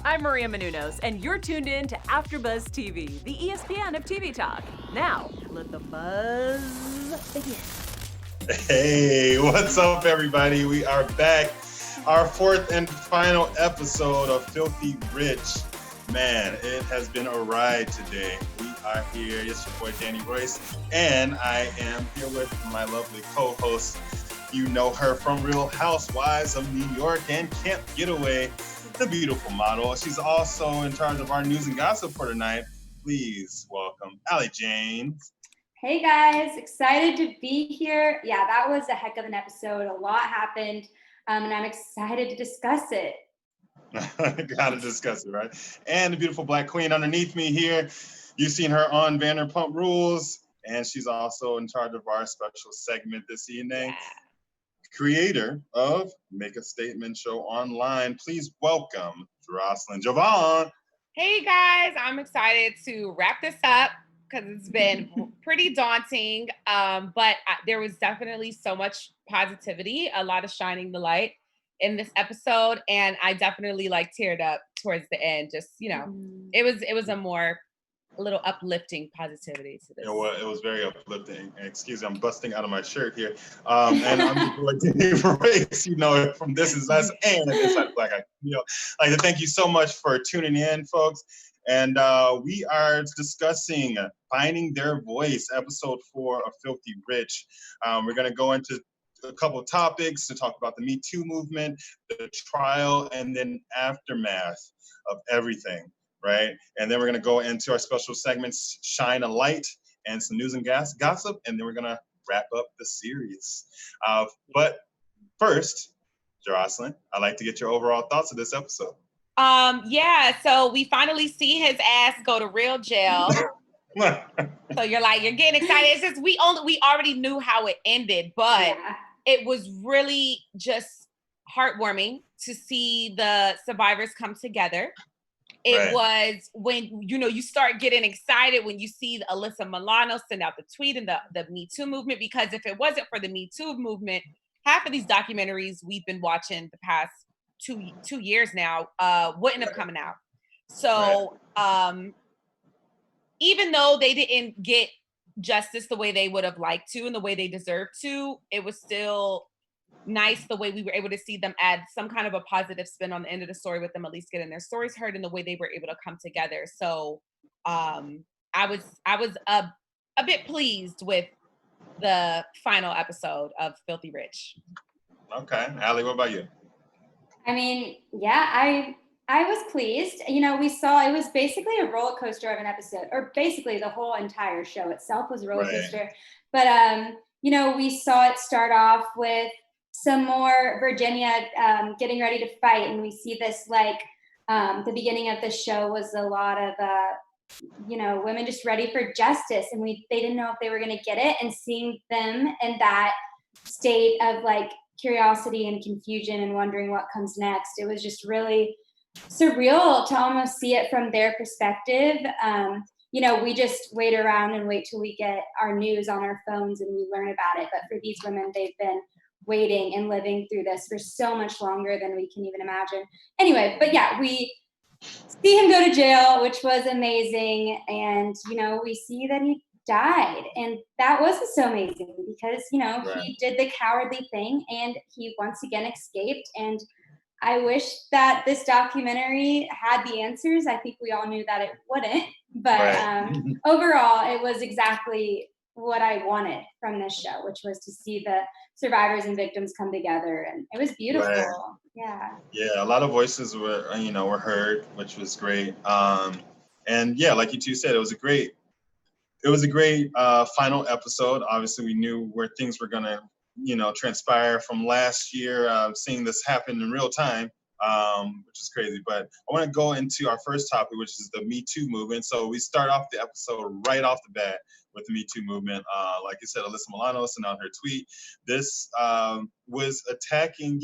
I'm Maria Menounos, and you're tuned in to AfterBuzz TV, the ESPN of TV talk. Now, let the buzz begin. Hey, what's up, everybody? We are back. Our fourth and final episode of Filthy Rich. Man, it has been a ride today. We are here. It's your boy, Danny Royce, and I am here with my lovely co-host. You know her from Real Housewives of New York and Camp Getaway, the beautiful model. She's also in charge of our news and gossip for tonight. Please welcome Allie James. Hey guys, excited to be here. Yeah, that was a heck of an episode. A lot happened, and I'm excited to discuss it. Gotta discuss it, right? And the beautiful Black Queen underneath me here. You've seen her on Vanderpump Rules, and she's also in charge of our special segment this evening. Yeah. Creator of Make a Statement Show Online. Please welcome Jeroslyn. JoVonn. Hey guys, I'm excited to wrap this up because it's been pretty daunting, but there was definitely so much positivity, a lot of shining the light in this episode, and I definitely teared up towards the end. Just it was a little uplifting positivity to this. It was very uplifting. Excuse me, I'm busting out of my shirt here. And I'm like Royce, from This Is Us and Inside Black. Like to thank you so much for tuning in, folks. And we are discussing Finding Their Voice, episode 4 of Filthy Rich. We're going to go into a couple of topics to talk about the MeToo movement, the trial, and then aftermath of everything. Right? And then we're going to go into our special segments, Shine a Light, and some news and gossip, and then we're going to wrap up the series. But first, Jeroslyn, I'd like to get your overall thoughts of this episode. So we finally see his ass go to real jail. So you're getting excited. It's just we already knew how it ended, but it was really just heartwarming to see the survivors come together. It was when, you start getting excited when you see Alyssa Milano send out the tweet and the Me Too movement, because if it wasn't for the Me Too movement, half of these documentaries we've been watching the past two years now wouldn't have come out. So even though they didn't get justice the way they would have liked to and the way they deserved to, it was still nice the way we were able to see them add some kind of a positive spin on the end of the story, with them at least getting their stories heard and the way they were able to come together. So I was a bit pleased with the final episode of Filthy Rich. Okay. Allie, what about you? I mean, yeah, I was pleased. We saw it was basically a roller coaster of an episode, or basically the whole entire show itself was a roller coaster. But we saw it start off with some more Virginia getting ready to fight, and we see this the beginning of the show was a lot of women just ready for justice, and they didn't know if they were going to get it, and seeing them in that state of curiosity and confusion and wondering what comes next, it was just really surreal to almost see it from their perspective. We just wait around and wait till we get our news on our phones and we learn about it, but for these women, they've been waiting and living through this for so much longer than we can even imagine. Anyway, but yeah, we see him go to jail, which was amazing. And, we see that he died. And that wasn't so amazing because, he did the cowardly thing and he once again escaped. And I wish that this documentary had the answers. I think we all knew that it wouldn't. But overall, it was exactly what I wanted from this show, which was to see the survivors and victims come together, and it was beautiful. Yeah, a lot of voices were heard, which was great. And yeah, like you two said, it was a great final episode. Obviously, we knew where things were gonna transpire from last year, seeing this happen in real time, which is crazy. But I want to go into our first topic, which is the Me Too movement. So we start off the episode right off the bat with the Me Too movement. Like you said, Alyssa Milano sent out her tweet. This was attacking,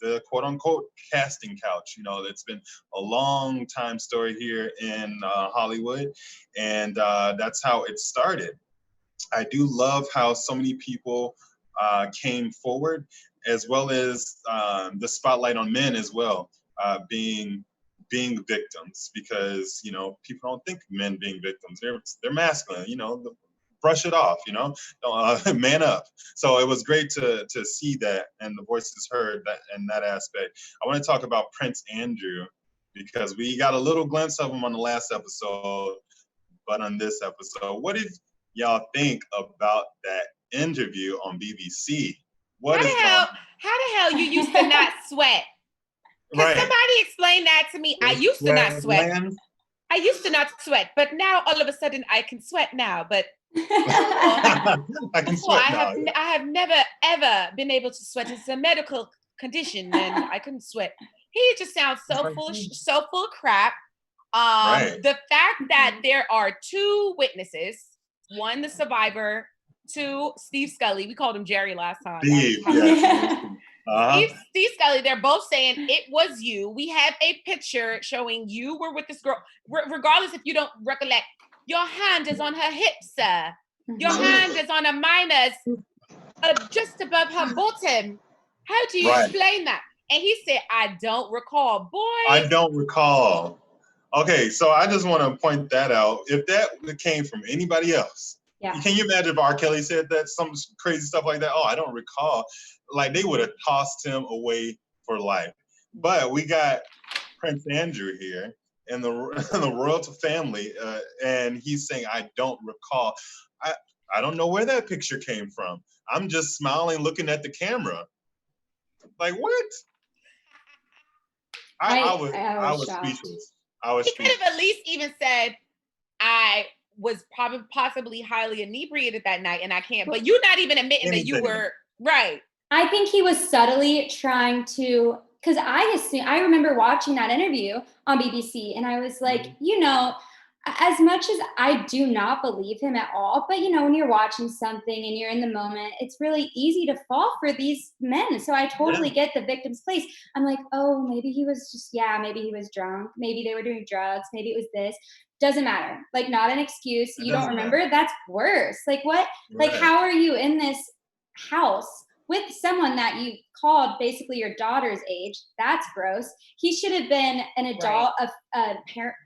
the quote unquote casting couch. It's been a long time story here in Hollywood, and that's how it started. I do love how so many people came forward, as well as the spotlight on men as well, being being victims, because, you know, people don't think men being victims. They're masculine, you know, brush it off, you know, man up. So it was great to see that, and the voices heard that in that aspect. I want to talk about Prince Andrew, because we got a little glimpse of him on the last episode, but on this episode, what did y'all think about that interview on BBC? How the hell you used to not sweat? Can somebody explain that to me? I used to not sweat. I used to not sweat, but now all of a sudden I can sweat now. But I can sweat now. I have never ever been able to sweat. It's a medical condition, and I couldn't sweat. He just sounds so full of crap. The fact that there are two witnesses, one the survivor, two Steve Scully. We called him Jerry last time. Steve Scully, they're both saying it was you. We have a picture showing you were with this girl. Regardless if you don't recollect, your hand is on her hip, sir. Your hand is on a minor's just above her bottom. How do you explain that? And he said, I don't recall. Boy. I don't recall. Okay, so I just want to point that out. If that came from anybody else, can you imagine if R. Kelly said that, some crazy stuff like that? Oh, I don't recall. Like, they would have tossed him away for life. But we got Prince Andrew here and the royal family, and he's saying, I don't recall. I don't know where that picture came from. I'm just smiling, looking at the camera. Like, what? I was speechless. He could have at least even said, I was possibly highly inebriated that night and I can't, but you're not even admitting that you were right. I think he was subtly trying to, because I remember watching that interview on BBC and I was like, you know, as much as I do not believe him at all, but you know, when you're watching something and you're in the moment, it's really easy to fall for these men. So I totally get the victim's place. I'm like, oh, maybe he was just, maybe he was drunk. Maybe they were doing drugs. Maybe it was this. Doesn't matter. Like, not an excuse. You don't remember? That's worse. Like, what? Like, how are you in this house with someone that you called basically your daughter's age? That's gross. He should have been an adult of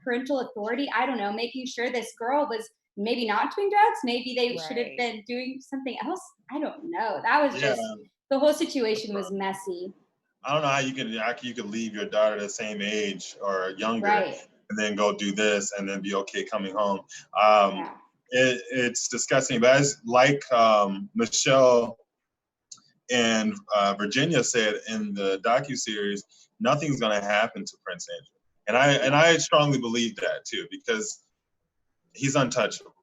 parental authority. I don't know, making sure this girl was maybe not doing drugs. Maybe they should have been doing something else. I don't know. That was just, the whole situation was messy. I don't know how you could leave your daughter the same age or younger and then go do this and then be okay coming home. It's disgusting. But as like Michelle and Virginia said in the docuseries, nothing's going to happen to Prince Andrew, and I strongly believe that too, because he's untouchable.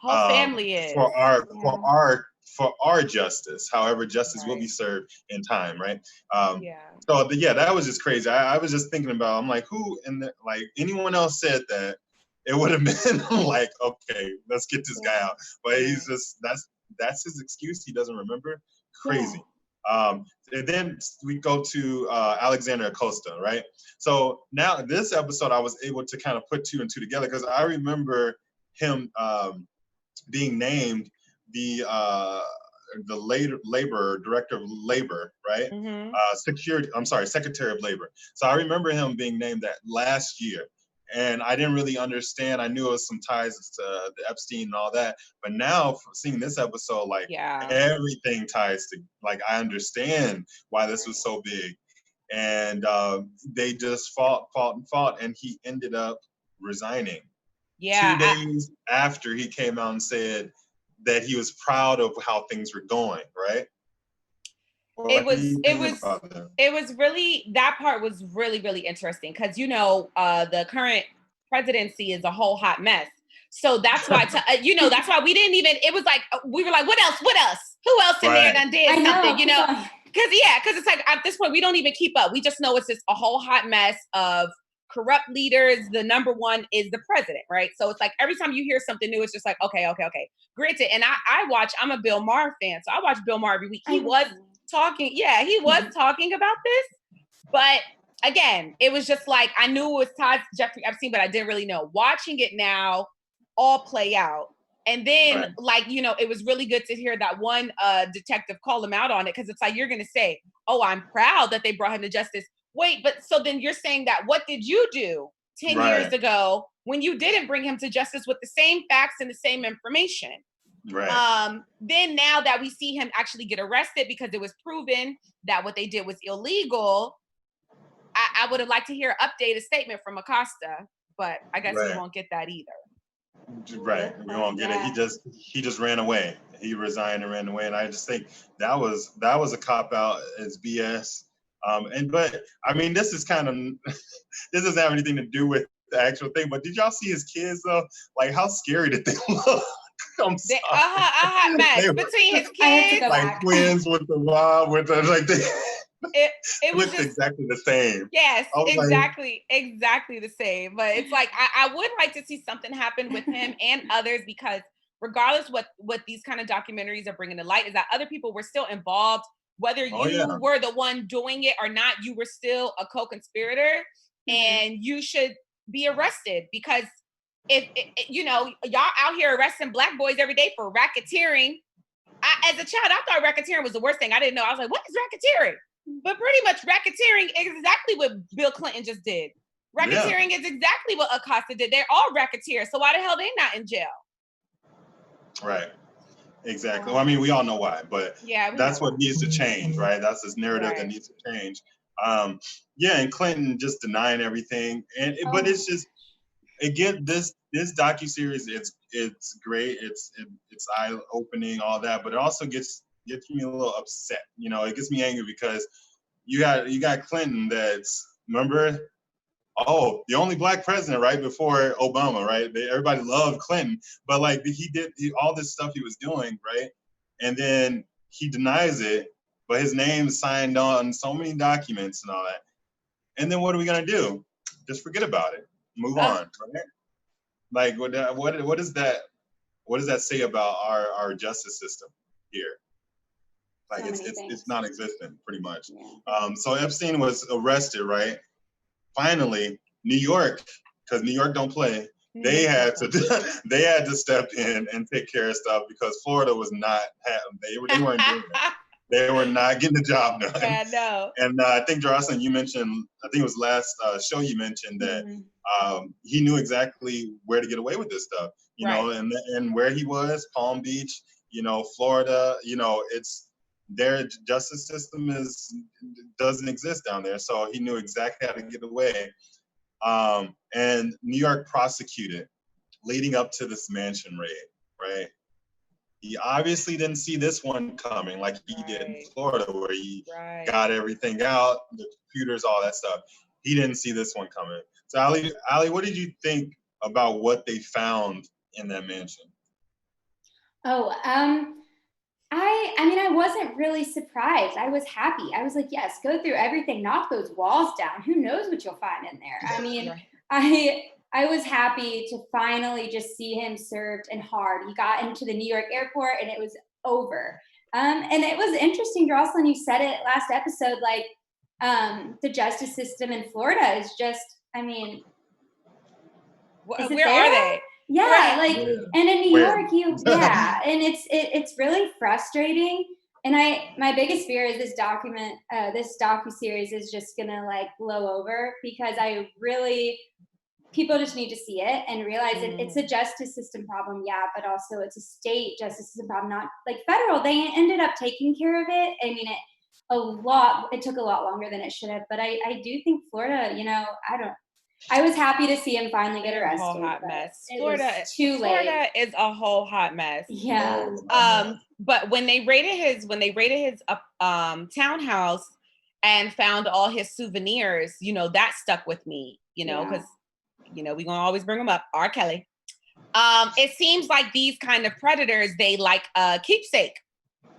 Whole family is for our justice. However, justice will be served in time, right? So that was just crazy. I was just thinking about, I'm like, who like anyone else said that, it would have been like, okay, let's get this guy out. But he's just that's his excuse. He doesn't remember. Crazy. And then we go to Alexander Acosta, right? So now this episode, I was able to kind of put two and two together, because I remember him being named the labor director of labor, right? Secretary of Labor. So I remember him being named that last year. And I didn't really understand. I knew it was some ties to the Epstein and all that. But now, seeing this episode, like everything ties to, like, I understand why this was so big. And they just fought, and he ended up resigning. 2 days after he came out and said that he was proud of how things were going, right? It was really, that part was really, really interesting, because you know the current presidency is a whole hot mess. So that's why that's why we didn't even, it was like we were like, what else who else in there done did something, you know, because it's like at this point we don't even keep up. We just know it's just a whole hot mess of corrupt leaders. The number one is the president, right? So it's like every time you hear something new, it's just like, okay. Granted, and I'm a Bill Maher fan, so I watch Bill Maher every week. He was talking about this, but again, it was just like, I knew it was tied to Jeffrey Epstein, but I didn't really know. Watching it now all play out, and then like, you know, it was really good to hear that one detective call him out on it, because it's like, you're gonna say, oh, I'm proud that they brought him to justice. wait, but so then you're saying that what did you do 10 years ago when you didn't bring him to justice with the same facts and the same information? Right. Then now that we see him actually get arrested because it was proven that what they did was illegal, I would have liked to hear an updated statement from Acosta, but I guess we won't get that either. Right, we won't get it. He just ran away. He resigned and ran away, and I just think that was a cop out. It's BS. But I mean, this is kind of this doesn't have anything to do with the actual thing. But did y'all see his kids though? Like, how scary did they look? I'm sorry. A hot mess between his kids, like twins with the mom, with the like they. It was looked just exactly the same. Yes, exactly the same. But it's like I would like to see something happen with him and others, because regardless what these kind of documentaries are bringing to light is that other people were still involved, whether you were the one doing it or not. You were still a co-conspirator, and you should be arrested, because if you know, y'all out here arresting Black boys every day for racketeering. As a child, I thought racketeering was the worst thing. I didn't know. I was like, what is racketeering? But pretty much racketeering is exactly what Bill Clinton just did. Racketeering is exactly what Acosta did. They're all racketeers. So why the hell they not in jail? Right. Exactly. Well, I mean, we all know why, but that's what needs to change, right? That's this narrative that needs to change. And Clinton just denying everything. But it's just, again, this docuseries, it's great. It's eye-opening, all that, but it also gets me a little upset. You know, it gets me angry because you got Clinton that's, remember, the only Black president right before Obama, right? Everybody loved Clinton, but like he did all this stuff he was doing, right? And then he denies it, but his name is signed on so many documents and all that. And then what are we gonna do? Just forget about it, move on, right? Like what does that say about our justice system here? Like it's non-existent, pretty much. So Epstein was arrested, right? Finally, New York, because New York don't play, they had to step in and take care of stuff, because Florida was not they weren't doing it. They were not getting the job done. Yeah, no. And I think, Jeroslyn, you mentioned, I think it was last show you mentioned that he knew exactly where to get away with this stuff, you know, and where he was, Palm Beach, you know, Florida, you know, their justice system doesn't exist down there. So he knew exactly how to get away. And New York prosecuted leading up to this mansion raid, right? He obviously didn't see this one coming like he did in Florida, where he got everything out, the computers, all that stuff. He didn't see this one coming. So Ali, what did you think about what they found in that mansion? I mean, I wasn't really surprised. I was happy. I was like, yes, go through everything, knock those walls down. Who knows what you'll find in there? I mean, I was happy to finally just see him served and hard. He got into the New York airport and it was over. And it was interesting, Jeroslyn, you said it last episode, like the justice system in Florida is just, I mean, where are they? Yeah, like, and in New York, and it's really frustrating. And my biggest fear is this docuseries is just gonna like blow over, because people just need to see it and realize it's a justice system problem, but also it's a state justice system problem, not like federal. They ended up taking care of it. I mean, it took a lot longer than it should have, but I do think Florida, you know, I was happy to see him finally get arrested. A whole hot mess. Florida is a whole hot mess. Yeah. But when they raided his townhouse and found all his souvenirs, you know, that stuck with me, you know, because you know, we're gonna always bring him up, R. Kelly. It seems like these kind of predators, they like a keepsake.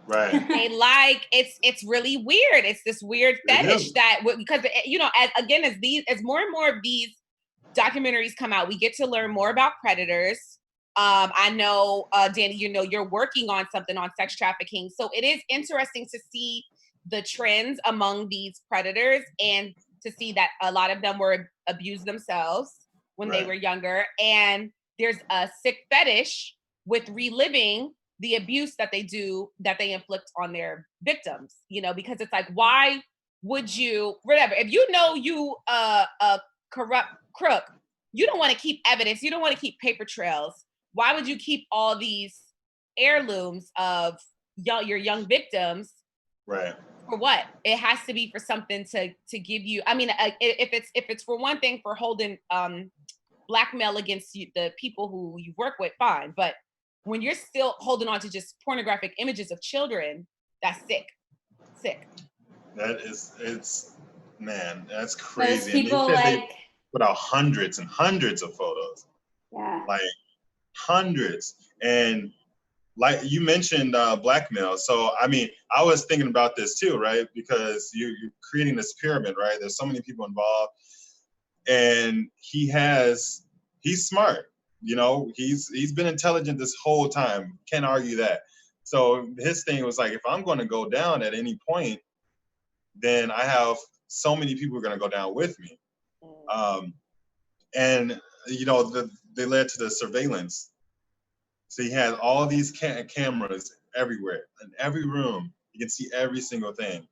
Right. They like, it's really weird. It's this weird fetish that, because, you know, as more and more of these documentaries come out, we get to learn more about predators. I know, Danny, you know, you're working on something on sex trafficking. So it is interesting to see the trends among these predators, and to see that a lot of them were abused themselves when they were younger. And there's a sick fetish with reliving the abuse that they inflict on their victims, you know, because it's like, why would you, whatever, if you know you a corrupt crook, you don't want to keep evidence, you don't want to keep paper trails. Why would you keep all these heirlooms of your young victims? Right. For what? It has to be for something to give you. I mean, if it's for one thing for holding blackmail against you, the people who you work with, fine. But when you're still holding on to just pornographic images of children, that's sick. Sick. Man, that's crazy. Those people, and they like, put out hundreds and hundreds of photos. Yeah. Like hundreds. And like you mentioned blackmail. So, I mean, I was thinking about this too, right? Because you're creating this pyramid, right? There's so many people involved. And he's smart. You know, he's been intelligent this whole time. Can't argue that. So his thing was like, if I'm going to go down at any point, then I have so many people who are going to go down with me. And, you know, they led to the surveillance. So he had all these cameras everywhere, in every room. You can see every single thing.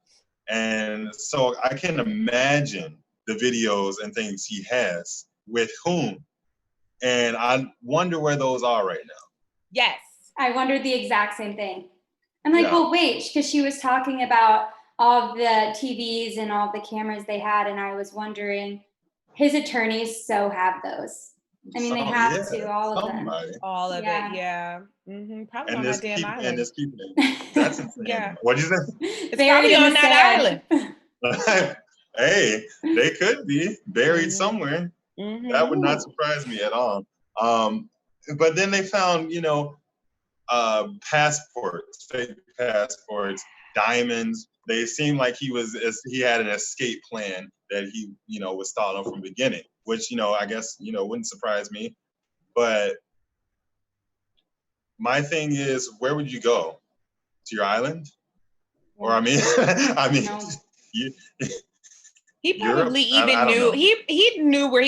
And so I can imagine the videos and things he has with whom. And I wonder where those are right now. Yes. I wondered the exact same thing. I'm like, well, wait, because she was talking about all of the TVs and all the cameras they had, and I was wondering, his attorneys so have those. I mean, they have to, all of them. All of it, yeah. Mm-hmm. Probably and on that damn island. And just keeping it. That's insane. Yeah. What'd you say? It's probably on that island. Hey, they could be buried somewhere. Mm-hmm. That would not surprise me at all. But then they found, you know, passports, fake passports, diamonds. They seemed like he had an escape plan that he, you know, was thought of from the beginning, which, you know, I guess, you know, wouldn't surprise me. But my thing is, where would you go? To your island? Or I mean, no. He probably even knew he knew where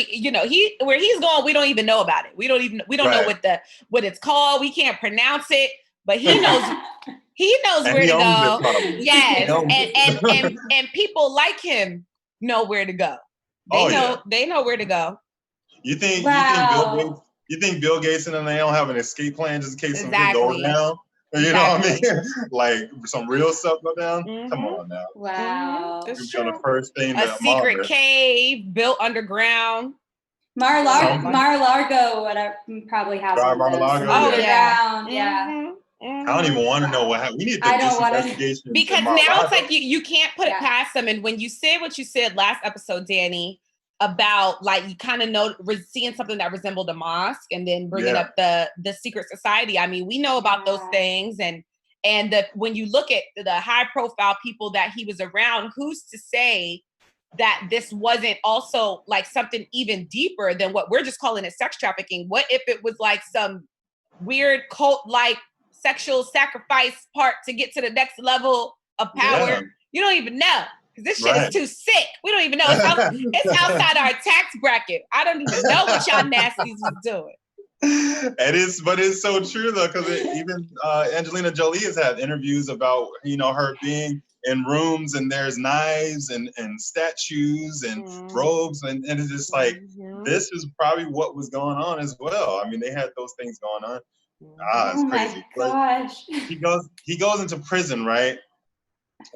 where he's going. We don't even know about it. We don't know what it's called. We can't pronounce it, but he knows where to go. Yes, and people like him know where to go. They know where to go. You think Bill Gates and they don't have an escape plan just in case something goes down? You know what I mean? Like some real stuff go down. Mm-hmm. Come on now. Wow. It's true. The first thing a secret cave built underground. Mar-a-Lago, whatever, probably has one of those. Mar-a-Lago, yeah. Mm-hmm. I don't even want to know what happened. We need to do this investigation. Because now it's like you can't put it past them. And when you said what you said last episode, Danny, about like you kind of know seeing something that resembled a mosque and then bringing up the secret society. I mean, we know about those things, and when you look at the high profile people that he was around, who's to say that this wasn't also like something even deeper than what we're just calling it sex trafficking? What if it was like some weird cult like sexual sacrifice part to get to the next level of power? Yeah. You don't even know. Because this shit is too sick. We don't even know. It's outside our tax bracket. I don't even know what y'all nasties was doing. But it's so true though, because even Angelina Jolie has had interviews about, you know, her being in rooms and there's knives and statues and robes and it's just like this is probably what was going on as well. I mean, they had those things going on. It's crazy. Oh my gosh. He goes into prison, right,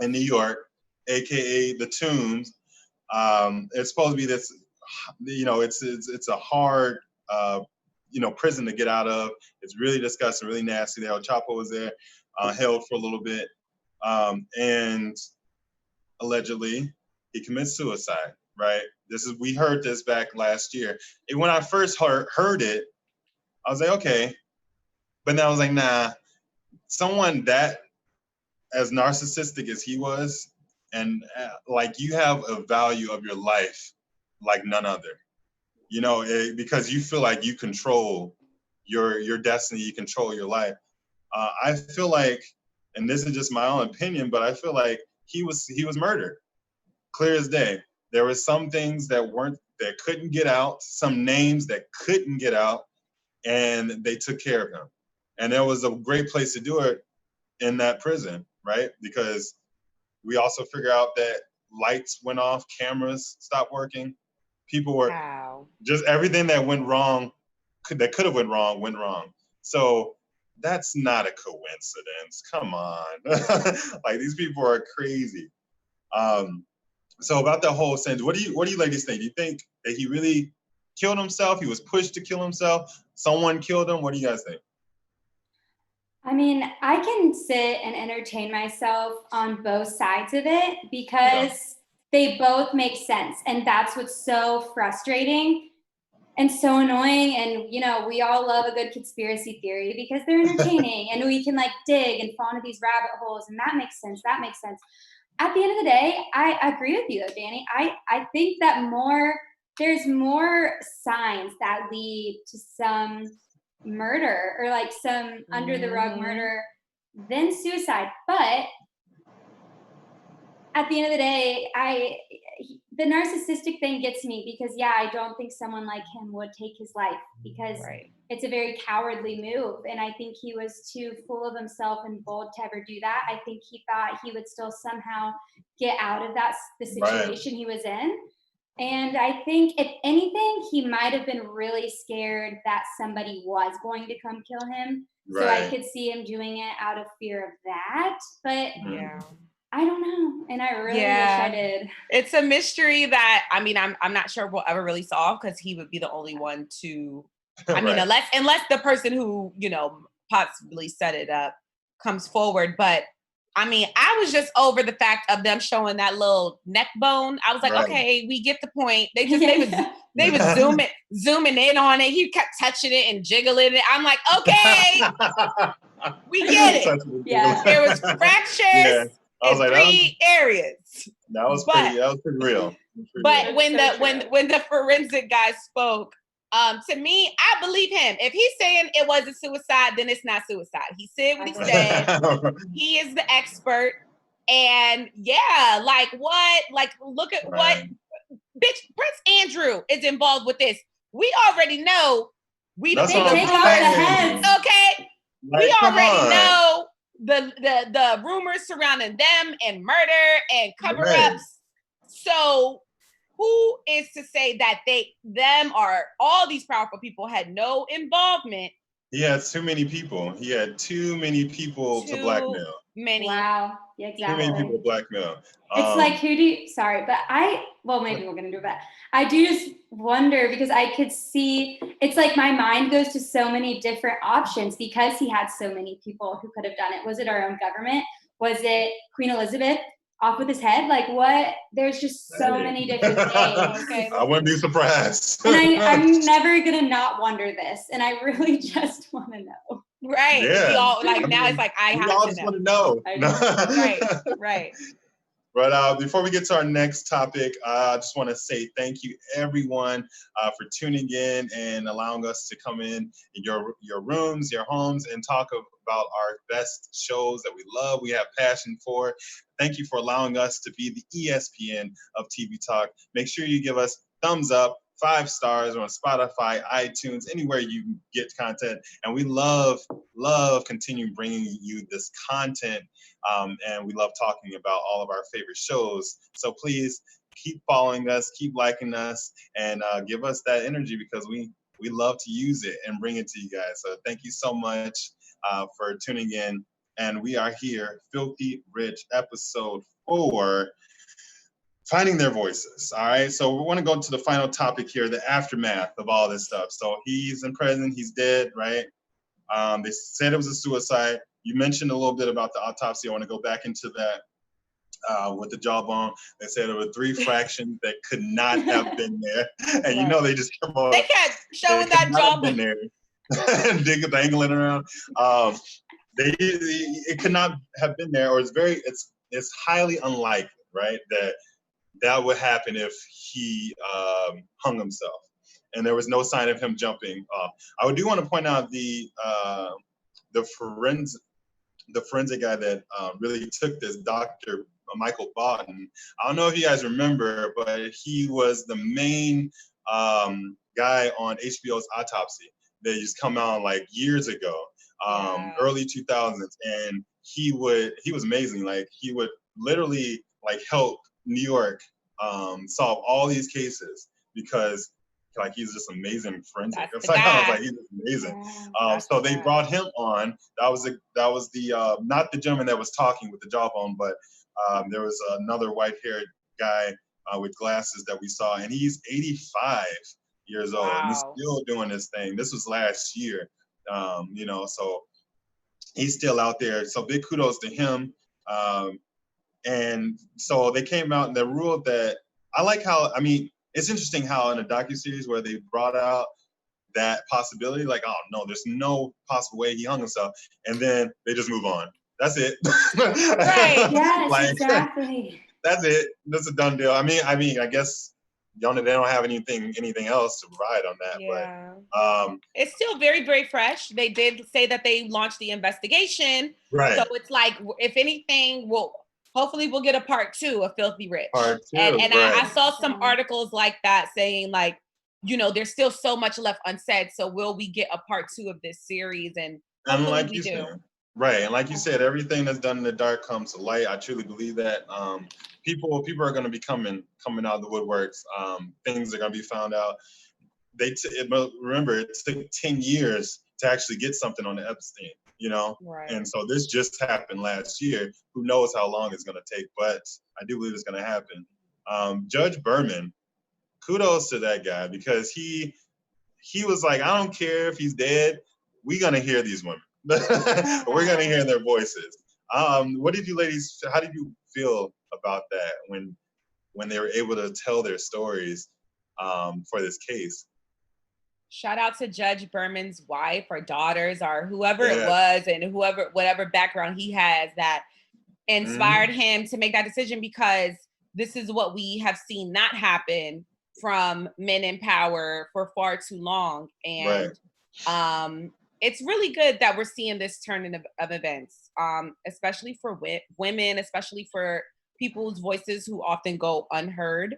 in New York, aka the Tombs. It's supposed to be this, you know, it's a hard, you know, prison to get out of. It's really disgusting, really nasty. El Chapo was there, held for a little bit, and allegedly he commits suicide. Right? We heard this back last year. And when I first heard it, I was like, okay, but then I was like, nah, someone that as narcissistic as he was. And like you have a value of your life like none other, you know, because you feel like you control your destiny, you control your life. I feel like, and this is just my own opinion, but I feel like he was murdered, clear as day. There were some things that couldn't get out, some names that couldn't get out, and they took care of him. And there was a great place to do it in that prison, right? Because we also figure out that lights went off, cameras stopped working. People were Wow. just everything that went wrong, that could have went wrong. So that's not a coincidence. Come on, like these people are crazy. So about the whole sentence, what do you ladies think? Do you think that he really killed himself? He was pushed to kill himself. Someone killed him. What do you guys think? I mean, I can sit and entertain myself on both sides of it because they both make sense. And that's what's so frustrating and so annoying. And, you know, we all love a good conspiracy theory because they're entertaining and we can like dig and fall into these rabbit holes. And that makes sense. That makes sense. At the end of the day, I agree with you though, Danny. I think that there's more signs that lead to some murder or like some under the rug murder than suicide. But at the end of the day, the narcissistic thing gets me because I don't think someone like him would take his life because it's a very cowardly move. And I think he was too full of himself and bold to ever do that. I think he thought he would still somehow get out of the situation he was in. And I think if anything, he might have been really scared that somebody was going to come kill him. So I could see him doing it out of fear of that. But I don't know. And I really wish I did. It's a mystery that, I mean, I'm not sure we'll ever really solve because he would be the only one to, I mean, unless the person who, you know, possibly set it up comes forward. But I mean, I was just over the fact of them showing that little neck bone. I was like, okay, we get the point. They was zooming in on it. He kept touching it and jiggling it. I'm like, okay, we get it. There was fractures in like, 3 areas. That was pretty real. But when the forensic guy spoke, to me, I believe him. If he's saying it wasn't suicide, then it's not suicide. He said what he said. He is the expert. And like what? Like, look at what Prince Andrew is involved with this. We already know. We take off the heads. Okay. Like, we already know the rumors surrounding them and murder and cover-ups. So who is to say that all these powerful people had no involvement? He had too many people. He had too many people to blackmail. Wow. Yeah, exactly. Too many people to blackmail. It's like, maybe we're going to do that. I do just wonder because I could see, it's like my mind goes to so many different options because he had so many people who could have done it. Was it our own government? Was it Queen Elizabeth? Off with his head? Like what? There's just so many different things. Okay. I wouldn't be surprised. And I'm never gonna not wonder this. And I really just want to know. Right. Yeah. We all, like now it's like I have to know. We all just want to know. Right. But before we get to our next topic, I just want to say thank you, everyone, for tuning in and allowing us to come in your rooms, your homes, and talk about our best shows that we love, we have passion for. Thank you for allowing us to be the ESPN of TV Talk. Make sure you give us thumbs up, 5 stars on Spotify, iTunes, anywhere you get content. And we love continuing bringing you this content. And we love talking about all of our favorite shows. So please keep following us, keep liking us, and give us that energy because we love to use it and bring it to you guys. So thank you so much for tuning in. And we are here, Filthy Rich, episode 4. Finding their voices. All right. So we want to go to the final topic here, the aftermath of all this stuff. So he's in prison. He's dead, right? They said it was a suicide. You mentioned a little bit about the autopsy. I want to go back into that with the jawbone. They said there were 3 fractions that could not have been there. And you know, they just come on. They kept showing that jawbone. Dangling around. It could not have been there, or it's highly unlikely, right? That would happen if he hung himself, and there was no sign of him jumping off. I do want to point out the forensic guy that really took this, Dr. Michael Boughton. I don't know if you guys remember, but he was the main guy on HBO's Autopsy that just come out like years ago, early 2000s, and he was amazing. Like he would literally like help New York solve all these cases because like he's just amazing forensic. That's It's the like, I was guy. like, he's amazing. Yeah. So they brought him on. That was the not the gentleman that was talking with the jawbone, but there was another white-haired guy with glasses that we saw, and he's 85 years old, and he's still doing this thing. This was last year, you know, so he's still out there. So big kudos to him. And so they came out and they ruled that, I like how, I mean, it's interesting how in a docuseries where they brought out that possibility, like, oh no, there's no possible way he hung himself, and then they just move on. That's it. Right. Yes, like, exactly. That's it. That's a done deal. I mean, I guess they don't have anything else to provide on that. Yeah. But it's still very, very fresh. They did say that they launched the investigation. right. So it's like, if anything, hopefully we'll get a part 2 of Filthy Rich. Part 2, and right. I saw some articles like that saying like, you know, there's still so much left unsaid. So will we get a part 2 of this series? And like we you do. said, right. And like you said, everything that's done in the dark comes to light. I truly believe that. People are going to be coming out of the woodworks. Things are going to be found out. Remember, it took 10 years to actually get something on the Epstein, you know? Right. And so this just happened last year. Who knows how long it's going to take, but I do believe it's going to happen. Judge Berman, kudos to that guy, because he was like, I don't care if he's dead. We're going to hear these women. We're going to hear their voices. What did you ladies, how did you feel about that when they were able to tell their stories for this case? Shout out to Judge Berman's wife or daughters or whoever it was, and whatever background he has that inspired him to make that decision, because this is what we have seen not happen from men in power for far too long. And it's really good that we're seeing this turn of events, especially for women, especially for people's voices who often go unheard.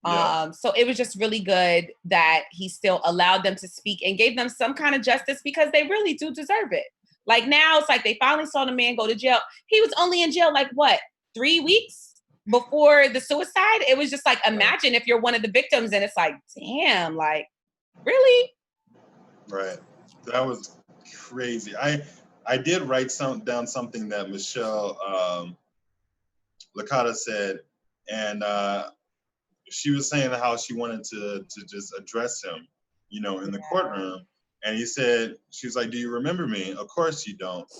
Yeah. So it was just really good that he still allowed them to speak and gave them some kind of justice, because they really do deserve it. Like now it's like they finally saw the man go to jail. He was only in jail like what, 3 weeks before the suicide? It was just like, imagine if you're one of the victims and it's like, damn, like really? Right. That was crazy. I did write down something that Michelle Licata said, and she was saying how she wanted to just address him, you know, in the courtroom. And he said, she was like, do you remember me? Of course you don't.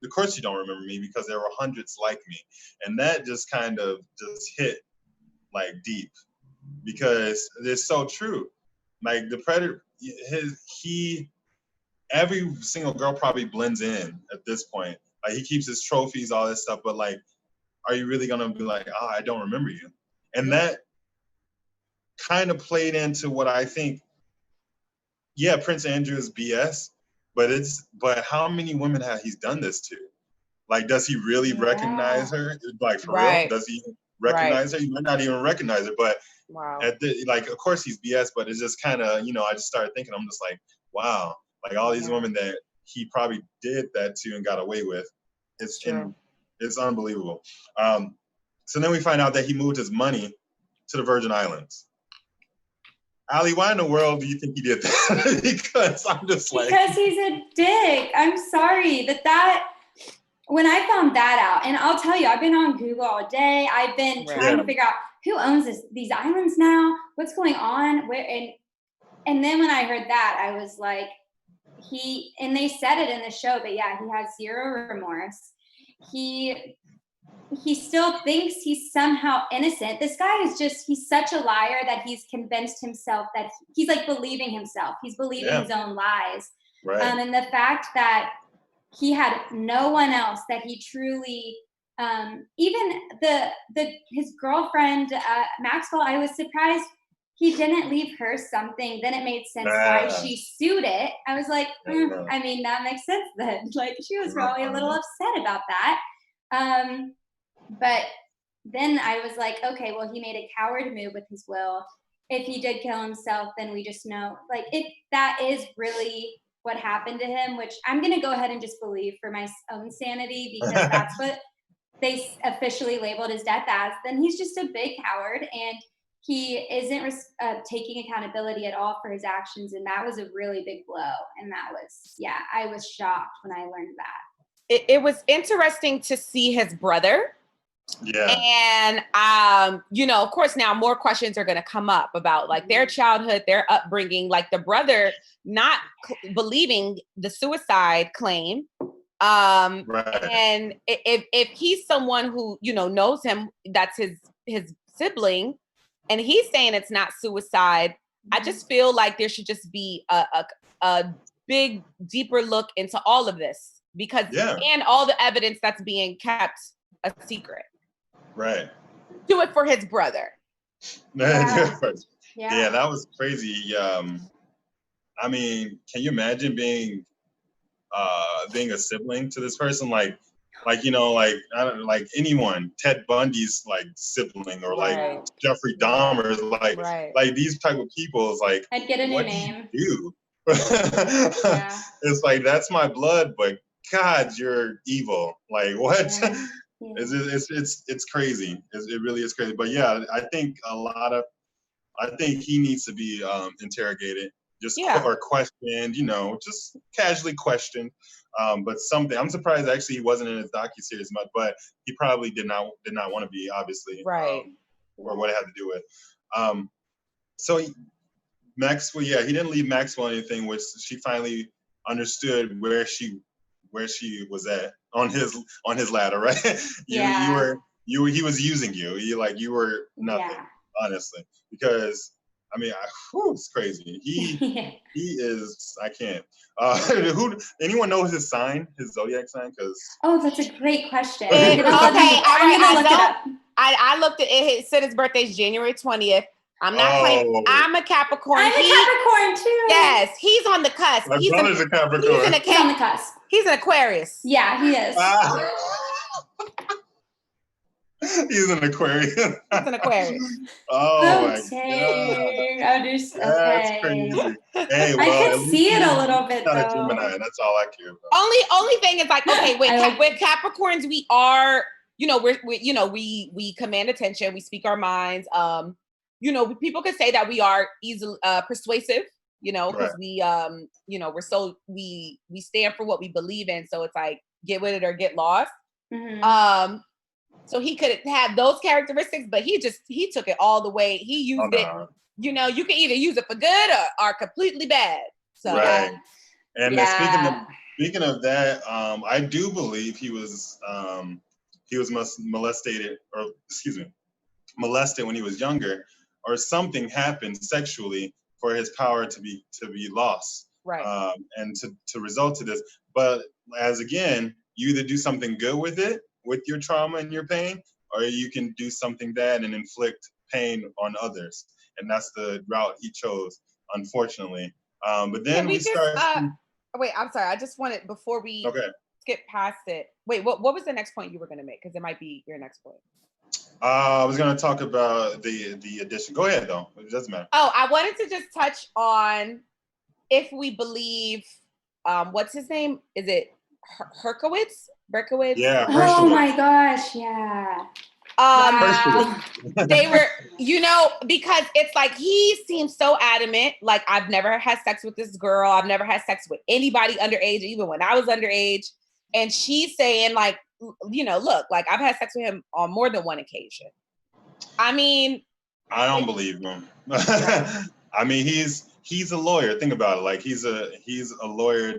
Of course you don't remember me, because there were hundreds like me. And that just kind of just hit like deep, because it's so true. Like the predator, every single girl probably blends in at this point. Like he keeps his trophies, all this stuff, but like, are you really gonna be like, oh, I don't remember you? And that kind of played into what I think, Prince Andrew is BS, but how many women have he done this to? Like, does he really recognize her? Like, for real? Does he recognize her? He might not even recognize her, but of course he's BS, but it's just kind of, you know, I just started thinking, I'm just like, wow, like all these women that he probably did that to and got away with. It's unbelievable. So then we find out that he moved his money to the Virgin Islands. Ali, why in the world do you think he did that? Because I'm just like... Because he's a dick. I'm sorry when I found that out, and I'll tell you, I've been on Google all day. I've been trying to figure out who owns these islands now, what's going on, and then when I heard that, I was like, and they said it in the show, but yeah, he has zero remorse. He still thinks he's somehow innocent. This guy he's such a liar that he's convinced himself that he's like believing himself. He's believing his own lies. Right. And the fact that he had no one else that he truly, even his girlfriend, Maxwell, I was surprised he didn't leave her something. Then it made sense why she sued it. I was like, I mean, that makes sense then. Like she was probably a little upset about that. But then I was like, okay, well, he made a coward move with his will. If he did kill himself, then we just know, like, if that is really what happened to him, which I'm going to go ahead and just believe for my own sanity, because they officially labeled his death as, then he's just a big coward, and he isn't taking accountability at all for his actions. And that was a really big blow. And that was, I was shocked when I learned that. It was interesting to see his brother. Yeah. And, you know, of course, now more questions are going to come up about like their childhood, their upbringing, like the brother not believing the suicide claim. Right. And if he's someone who, you know, knows him, that's his sibling, and he's saying it's not suicide, I just feel like there should just be a big, deeper look into all of this, because and all the evidence that's being kept a secret. Right. Do it for his brother. Yeah, that was crazy. I mean, can you imagine being a sibling to this person? Like, you know, like, I don't know, like anyone, Ted Bundy's like sibling, or like Jeffrey Dahmer's, like these type of people is like, I'd get a new name. What do you do? It's like, that's my blood, but God, you're evil. Like, what? Yeah. It's crazy. It really is crazy. But yeah, I think he needs to be interrogated, or questioned, you know, just casually questioned. But something, I'm surprised actually he wasn't in his docuseries much, but he probably did not want to be, obviously, or what it had to do with. So Maxwell, he didn't leave Maxwell anything, which she finally understood where she was at on his ladder, right? He was using you. You were nothing, honestly, because I mean, it's crazy. He is. I can't. Anyone knows his sign, his zodiac sign? Oh, that's a great question. I'm gonna look it up. I looked at it. It said his birthday's January 20th. I'm not claiming. I'm a Capricorn. I'm a Capricorn too. Yes, he's on the cusp. My brother's a Capricorn. He's on the cusp. He's an Aquarius. Yeah, he is. He's an Aquarius. He's an Aquarius. Oh my God. That's crazy. Hey, well, I can see it a little bit though. Not a Gemini. That's all I care about. Only thing is like, okay, with Capricorns, we are, you know, we command attention. We speak our minds. You know, people could say that we are easily persuasive. You know, because we, you know, we stand for what we believe in. So it's like, get with it or get lost. Mm-hmm. So he could have those characteristics, but he took it all the way. He used it. You know, you can either use it for good or completely bad. So right. And speaking of that, I do believe he was molested when he was younger, or something happened sexually for his power to be lost, right? And to result to this. But as again, you either do something good with it, with your trauma and your pain, or you can do something bad and inflict pain on others. And that's the route he chose, unfortunately. But then we start. Wait, I'm sorry. I just wanted, before we skip past it. Wait, what was the next point you were going to make? Because it might be your next point. I was going to talk about the addition. Go ahead, though. It doesn't matter. Oh, I wanted to just touch on if we believe, what's his name? Is it Berkowitz? Yeah. Oh my gosh, yeah. Wow. They were, you know, because it's like he seems so adamant, like, I've never had sex with this girl. I've never had sex with anybody underage, even when I was underage. And she's saying, like, you know, look, like, I've had sex with him on more than one occasion. I mean, I don't believe him. I mean, he's a lawyer. Think about it. Like, he's a lawyer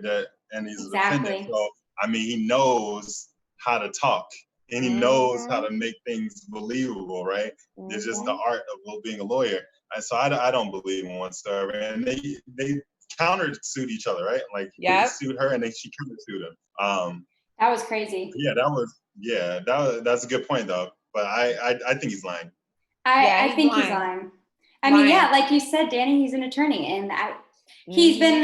and he's a defendant. So I mean, he knows how to talk, and he knows how to make things believable, right? It's just the art of being a lawyer. And so I don't believe in whatsoever. And they countersued each other, right? Like, he sued her, and then she countersued him. That was crazy. That's a good point, though. But I think he's lying. I think he's lying. I mean, yeah, like you said, Danny, he's an attorney, and he's been,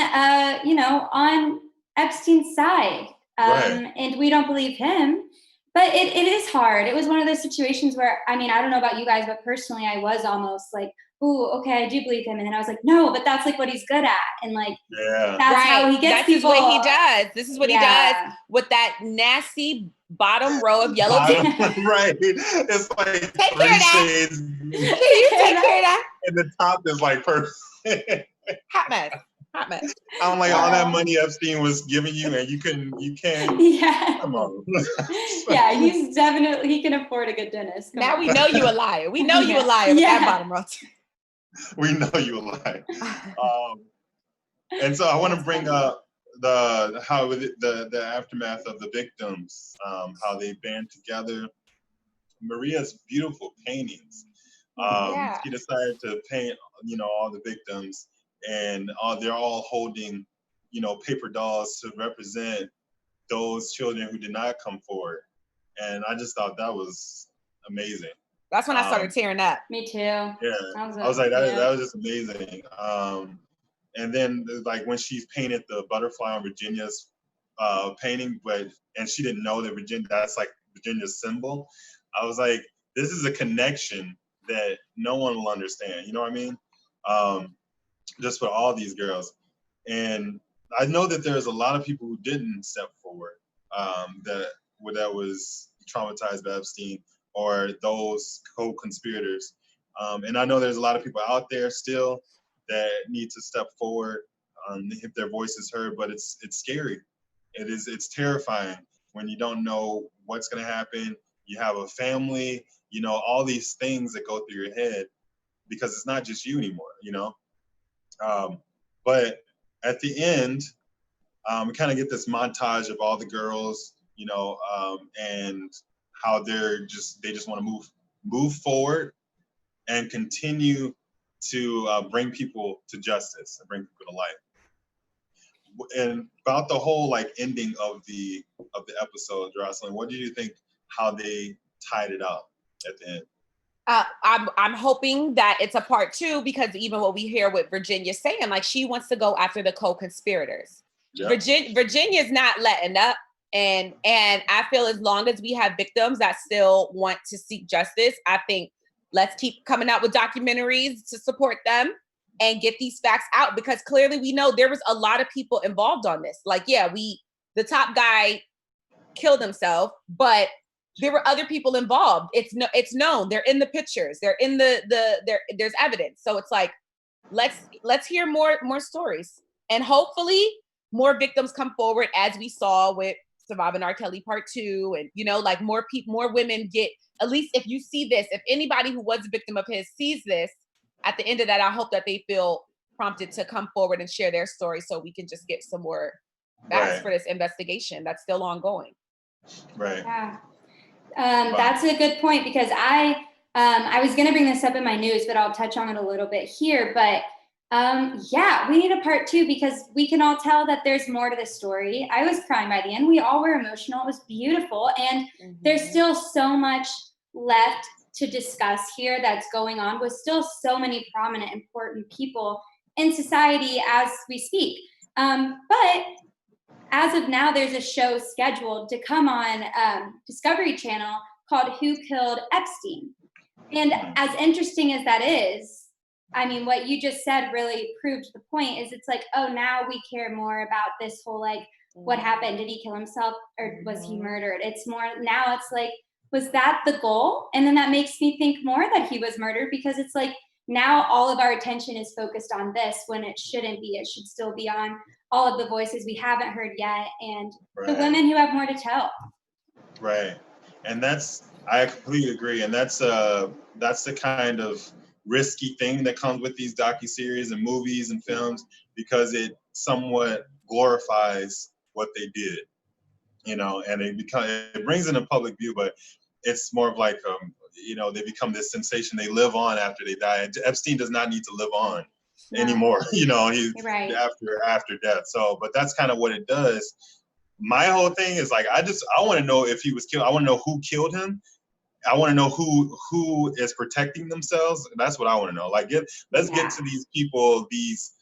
you know, on Epstein's side. And we don't believe him, but it is hard. It was one of those situations where, I mean, I don't know about you guys, but personally, I was almost like, ooh, okay, I do believe him. And then I was like, no, but that's like what he's good at. And like, that's how he gets people. This is what he does. This is what he does with that nasty bottom row of yellow Bottom, TV. right. It's like Take care three of that. shades. You take care of that. And the top is like perfect. Hot mess. Hot mess. I'm like, all that money Epstein was giving you, and you can't. Yeah. Come on. Yeah, he's definitely, he can afford a good dentist. Come Now on. we know you a liar. We know you a liar with that bottom row. We know you a lie. And so I want to bring up the aftermath of the victims, how they band together. Maria's beautiful paintings. She decided to paint, all the victims, and they're all holding, paper dolls to represent those children who did not come forward. And I just thought that was amazing. That's when I started tearing up. Me too. Yeah, I was like, that was just amazing. And then like when she painted the butterfly on Virginia's painting, and she didn't know that that's like Virginia's symbol. I was like, this is a connection that no one will understand. You know what I mean? Just for all these girls. And I know that there's a lot of people who didn't step forward, that was traumatized by Epstein, or those co-conspirators. And I know there's a lot of people out there still that need to step forward, if their voice is heard, but it's scary. It's terrifying when you don't know what's gonna happen. You have a family, all these things that go through your head, because it's not just you anymore, But at the end, we kind of get this montage of all the girls, and how they just want to move forward and continue to bring people to justice and bring people to life. And about the whole ending of the episode, Jeroslyn, what do you think how they tied it up at the end? I'm hoping that it's a part 2, because even what we hear with Virginia saying, she wants to go after the co-conspirators. Yep. Virginia's not letting up. And I feel as long as we have victims that still want to seek justice, I think let's keep coming out with documentaries to support them and get these facts out, because clearly we know there was a lot of people involved on this. The top guy killed himself, but there were other people involved. It's known. They're in the pictures. They're in there's evidence. So it's let's hear more stories, and hopefully more victims come forward, as we saw with Surviving R. Kelly Part 2, and more women get, at least if you see this, if anybody who was a victim of his sees this, at the end of that, I hope that they feel prompted to come forward and share their story, so we can just get some more facts for this investigation that's still ongoing. Right. Yeah. That's a good point, because I was going to bring this up in my news, but I'll touch on it a little bit here. But we need a part 2, because we can all tell that there's more to the story. I was crying by the end. We all were emotional. It was beautiful. And there's still so much left to discuss here that's going on with still so many prominent, important people in society as we speak. But as of now, there's a show scheduled to come on Discovery Channel called Who Killed Epstein? And as interesting as that is, I mean, what you just said really proved the point. Is it's now we care more about this whole what happened? Did he kill himself, or was he murdered? It's more now, it's was that the goal? And then that makes me think more that he was murdered, because it's now all of our attention is focused on this, when it shouldn't be. It should still be on all of the voices we haven't heard yet, and the women who have more to tell. Right. And I completely agree. And that's the kind of risky thing that comes with these docuseries and movies and films, because it somewhat glorifies what they did, and it brings in a public view, but it's more of they become this sensation. They live on after they die. Epstein does not need to live on anymore, he's after death. So, but that's kind of what it does. My whole thing is I want to know if he was killed. I want to know who killed him. I want to know who is protecting themselves. That's what I want to know. Let's get to these people, these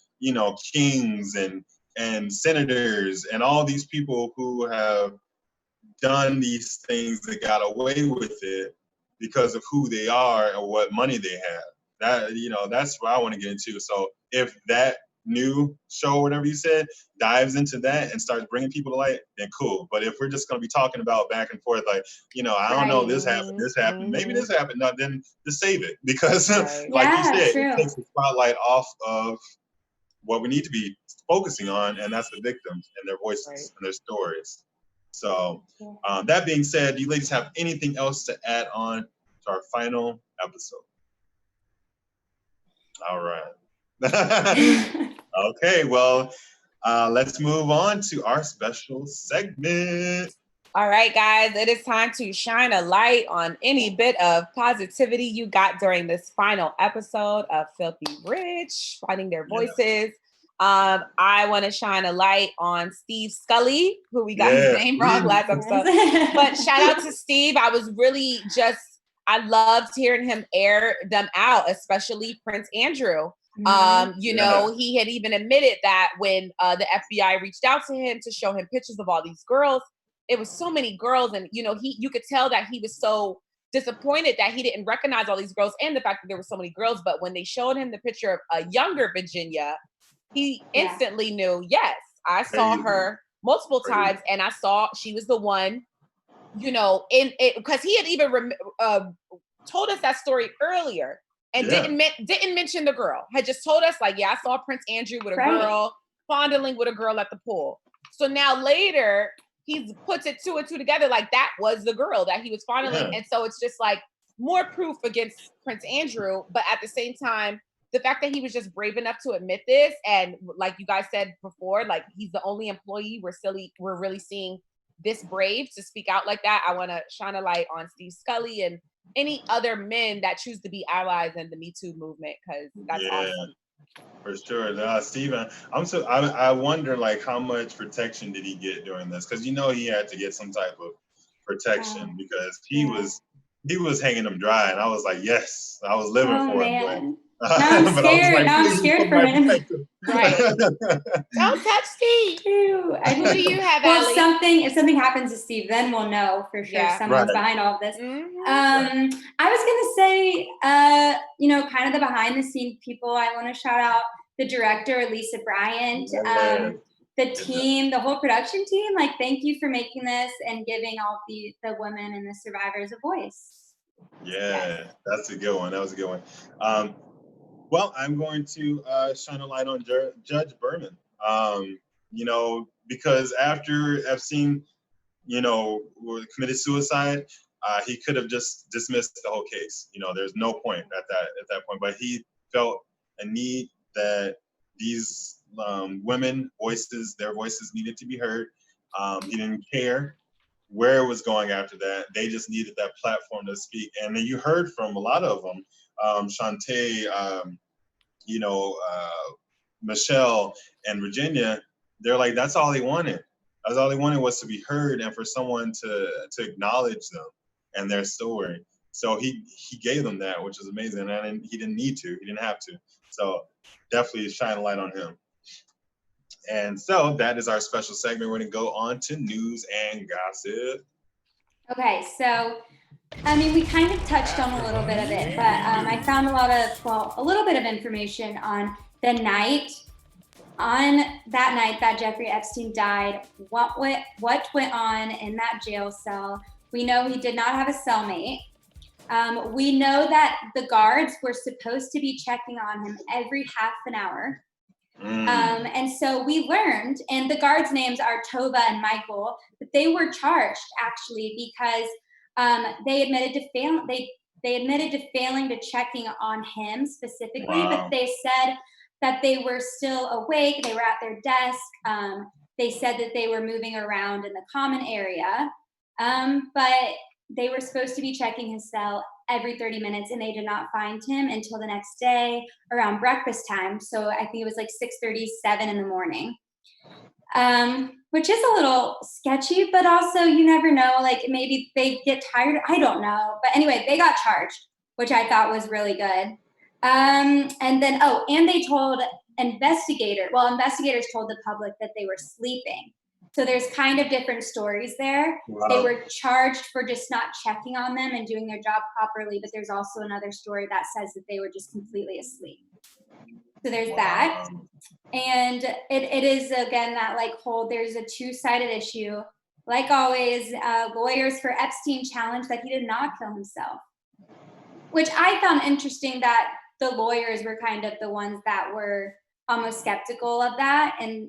kings and senators and all these people who have done these things that got away with it because of who they are and what money they have. That's what I want to get into. So if that new show, whatever you said, dives into that and starts bringing people to light, then cool. But if we're just going to be talking about back and forth, like, I don't know, this happened, maybe this happened, no, then just save it. Because like you said, it takes the spotlight off of what we need to be focusing on, and that's the victims and their voices and their stories. So that being said, do you ladies have anything else to add on to our final episode? All right. Okay, well, let's move on to our special segment. All right, guys, it is time to shine a light on any bit of positivity you got during this final episode of Filthy Rich, finding their voices. I want to shine a light on Steve Scully, who we got his name wrong last episode. But shout out to Steve. I was really I loved hearing him air them out, especially Prince Andrew. You know, he had even admitted that when the FBI reached out to him to show him pictures of all these girls, it was so many girls. And, you could tell that he was so disappointed that he didn't recognize all these girls and the fact that there were so many girls. But when they showed him the picture of a younger Virginia, he instantly knew, yes, I saw her multiple times and I saw she was the one, because he had even told us that story earlier and didn't mention the girl. Had just told us like, I saw Prince Andrew with a girl, fondling with a girl at the pool. So now later he puts it two and two together, like that was the girl that he was fondling. And so it's just like more proof against Prince Andrew. But at the same time, the fact that he was just brave enough to admit this, and like you guys said before, like he's the only employee we're really seeing this brave to speak out like that. I want to shine a light on Steve Scully and any other men that choose to be allies in the MeToo movement, because that's awesome. For sure. Steven, I wonder like how much protection did he get during this? Because he had to get some type of protection because he was hanging them dry, and I was like, yes, I was living for him. Now I'm scared. Now I'm scared for him. Right. Don't touch Steve. Who do you have? Well, if something happens to Steve, then we'll know for sure someone's behind all of this. I was gonna say, kind of the behind the scenes people. I want to shout out the director, Lisa Bryant, the team, the whole production team. Like, thank you for making this and giving all the women and the survivors a voice. That's a good one. That was a good one. Well, I'm going to shine a light on Judge Berman, because after Epstein, committed suicide, he could have just dismissed the whole case. There's no point at that point, but he felt a need that these women their voices needed to be heard. He didn't care where it was going after that. They just needed that platform to speak. And then you heard from a lot of them, Shantae, Michelle and Virginia, they're like, that's all they wanted. That's all they wanted, was to be heard and for someone to acknowledge them and their story. So he gave them that, which is amazing. And he didn't need to, he didn't have to. So definitely shine a light on him. And so that is our special segment. We're going to go on to news and gossip. Okay, so we kind of touched on a little bit of it, but I found a little bit of information on the night. On that night that Jeffrey Epstein died, what went on in that jail cell. We know he did not have a cellmate. We know that the guards were supposed to be checking on him every half an hour. And so we learned, and the guards' names are Tova and Michael, but they were charged actually because they admitted to failing to checking on him specifically, but they said that they were still awake. They were at their desk. They said that they were moving around in the common area, but they were supposed to be checking his cell every 30 minutes, and they did not find him until the next day around breakfast time. So I think it was like 6:37 in the morning, which is a little sketchy, but also you never know, like maybe they get tired. I don't know. But anyway, they got charged, which I thought was really good. And then, and they told investigators told the public that they were sleeping. So there's kind of different stories there. Wow. They were charged for just not checking on them and doing their job properly, but there's also another story that says that they were just completely asleep. So there's that. And it is, again, that like whole, there's a two-sided issue. Like always, lawyers for Epstein challenged that he did not kill himself, which I found interesting, that the lawyers were kind of the ones that were almost skeptical of that. And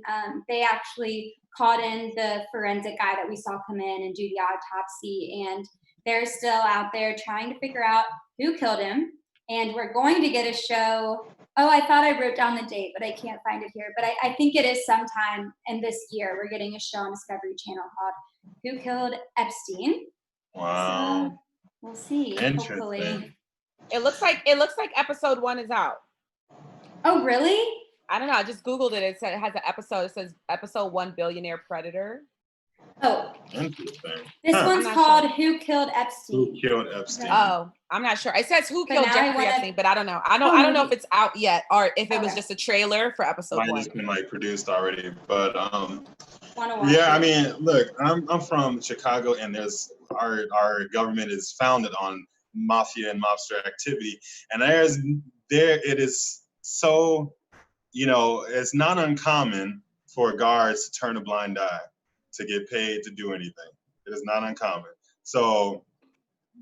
they actually called in the forensic guy that we saw come in and do the autopsy. And they're still out there trying to figure out who killed him. And we're going to get a show. Oh, I thought I wrote down the date, but I can't find it here. But I think it is sometime in this year. We're getting a show on Discovery Channel called Who Killed Epstein. Wow. So we'll see. Hopefully. It looks like episode 1 is out. Oh, really? I don't know. I just Googled it. It said it has an episode. It says episode 1, Billionaire Predator. Oh, Interesting. this one's called Who Killed Epstein. Who Killed Epstein? Oh, I'm not sure. It says Who Killed Jeffrey Epstein, but I don't know. I don't know if it's out yet or if it was just a trailer for episode 1. It's been like produced already, but yeah. I mean, look, I'm from Chicago, and there's our government is founded on mafia and mobster activity, and it is so, it's not uncommon for guards to turn a blind eye to get paid to do anything. It is not uncommon. So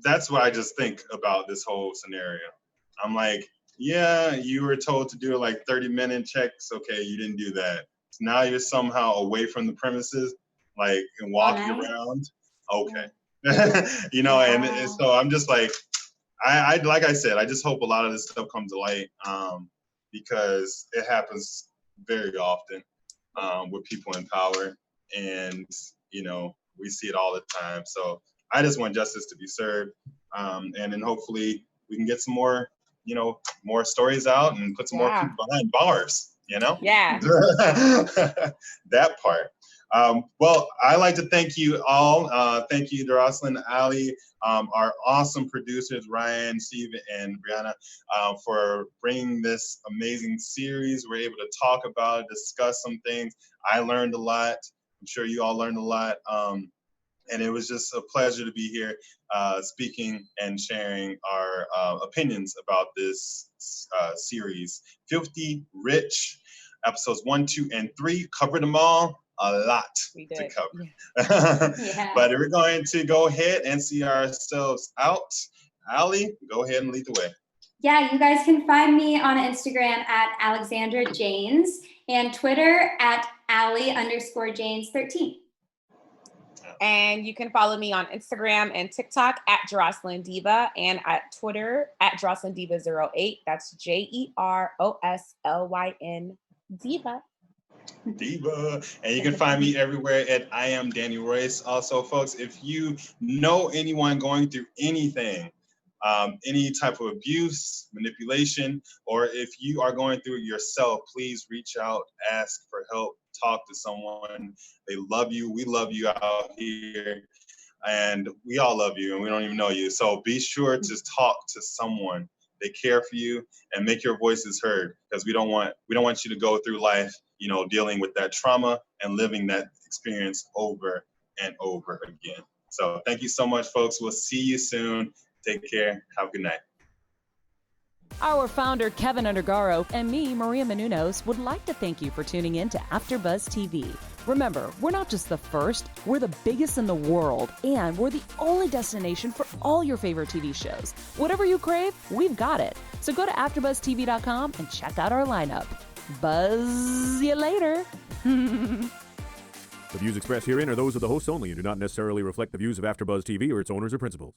that's what I just think about this whole scenario. I'm like, yeah, you were told to do like 30-minute checks. Okay, you didn't do that. So now you're somehow away from the premises, like, and walking around. Okay. And so I'm just like, I like I said, I just hope a lot of this stuff comes to light, because it happens very often with people in power. And, we see it all the time. So I just want justice to be served. And then hopefully we can get some more, more stories out and put some more people behind bars, Yeah. That part. Well, I like to thank you all. Thank you, Jeroslyn, Ali, our awesome producers, Ryan, Steve, and Brianna, for bringing this amazing series. We're able to talk about it, discuss some things. I learned a lot. I'm sure you all learned a lot. And it was just a pleasure to be here speaking and sharing our opinions about this series. 50 Rich, episodes 1, 2, and 3. Covered them all. A lot to cover. Yeah. But we're going to go ahead and see ourselves out. Ali, go ahead and lead the way. Yeah, you guys can find me on Instagram at Alexandra Janes and Twitter at Ali_Janes13. And you can follow me on Instagram and TikTok at Jeroslyn Diva and at Twitter at Jeroslyn Diva 08. That's JEROSLYN Diva. Diva. And you can find me everywhere at I am Danny Royce. Also, folks, if you know anyone going through anything, any type of abuse, manipulation, or if you are going through it yourself, please reach out, ask for help, talk to someone. They love you. We love you out here. And we all love you, and we don't even know you. So be sure to talk to someone. They care for you, and make your voices heard, because we don't want you to go through life, dealing with that trauma and living that experience over and over again. So thank you so much, folks. We'll see you soon. Take care. Have a good night. Our founder, Keven Undergaro, and me, Maria Menounos, would like to thank you for tuning in to AfterBuzz TV. Remember, we're not just the first, we're the biggest in the world, and we're the only destination for all your favorite TV shows. Whatever you crave, we've got it. So go to AfterBuzzTV.com and check out our lineup. Buzz you later. The views expressed herein are those of the hosts only and do not necessarily reflect the views of AfterBuzz TV or its owners or principals.